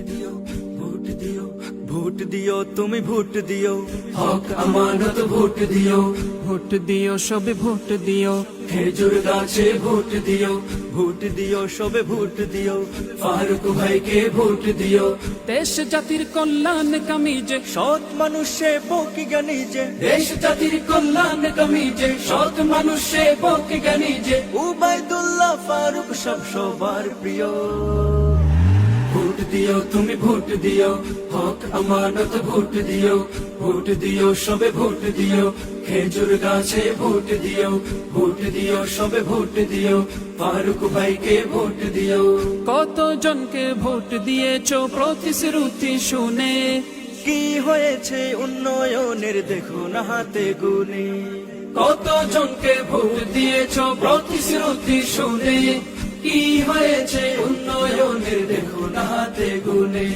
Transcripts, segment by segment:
দিও, ভোট দিও, ভোট দিও, তুমি ভোট দিও, হক আমানত ভোট দিও, ভোট দিও সবে ভোট দিও, খেজুর গাছে ভোট দিও, ভোট দিও, সবে ভোট দিও, ফারুক ভাইকে ভোট দিও, দেশ জাতির কল্যাণ কামিজে সৎ মানুষে বকি জ্ঞানী যে, দেশ জাতির কল্যাণ কামিজে সৎ মানুষে বকে জ্ঞানী যে উবাইদুল্লাহ ফারুক সব সবার প্রিয়। ভোট দিও, তুমি ভোট দিও, হক আমানত ভোট দিও, ভোট দিও, সবে ভোট দিও, খেজুর গাছে ভোট দিও, ভোট দিও, সবে ভোট দিও, ফারুক ভাইকে ভোট দিও। কত জনকে ভোট দিয়েছো প্রতিশ্রুতি শুনে, কি হয়েছে উন্নয়নের দেখো না হাতে গুনে, কত জনকে ভোট দিয়েছো প্রতিশ্রুতি শুনে, কি হয়েছে উন্নয়নের দেখো না হাতে গুনে।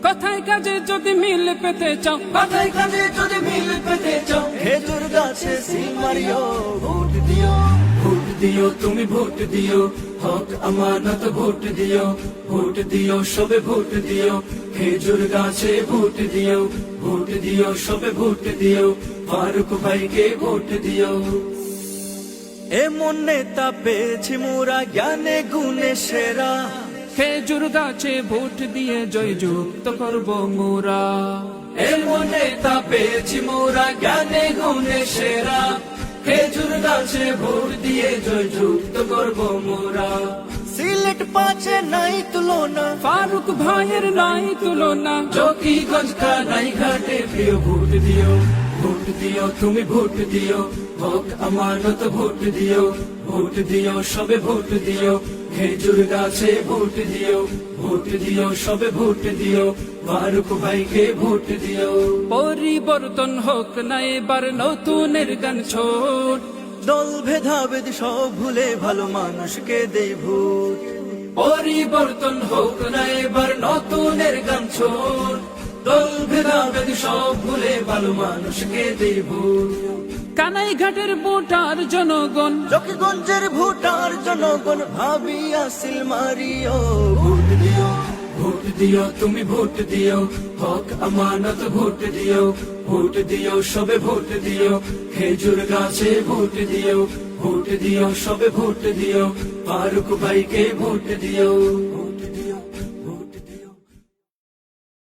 কথায় কাজে যদি মিল পেতে চাও, কথায় কাজে যদি মিল পেতে চাও, খেজুর গাছে সিল মারিও, ভোট দিও, ভোট দিও, তুমি ভোট দিও, হক আমানত ভোট দিও, ভোট দিও, সবে ভোট দিও, খেজুর গাছে ভোট দিও, ভোট দিও, সবে ভোট দিও, ফারুক ভাইকে ভোট দিও। এমন নেতা পেয়েছি মোরা জ্ঞানে গুণে সেরা, খেজুর গাছে ভোট দিয়ে জয় যুক্ত করব মোরা, এমন নেতা পেয়েছি মোরা জ্ঞানে গুণে সেরা, খেজুর গাছে ভোট দিয়ে জয় যুক্ত করব মোরা। সিলেট পাঁচে নাই তুলনা, ফারুক ভাইয়ের নাই তুলনা, জকিগঞ্জ কানাই ঘাটে প্রিয় ভোট দিও, ভোট দিও, তুমি ভোট দিও, হক আমানত ভোট দিও, ভোট দিও, সবে ভোট দিও, খেজুর গাছে ভোট দিও, ভোট দিও, সবে ভোট দিও, ফারুক ভাইকে ভোট দিও। পরিবর্তন হোক না এবার নতুনের গান ছোট, দল ভেদাভেদ সব ভুলে ভালো মানুষকে দেই ভোট। পরিবর্তন হোক না এবার নতুনের গান ছোট, দল ভেদাভেদ সব ভুলে ভালো মানুষকে দেই ভোট। কানাই ঘাটের ভোটার জনগণ, জকিগঞ্জের ভোটার জনগণ ভাবিয়া সিল মারিও, ভোট দিও, ভোট দিও, তুমি ভোট দিও, হক আমানত ভোট দিও, ভোট দিও, সবে ভোট দিও, খেজুর গাছে ভোট দিও, ভোট দিও, সবে ভোট দিও, ফারুক ভাইকে ভোট দিও।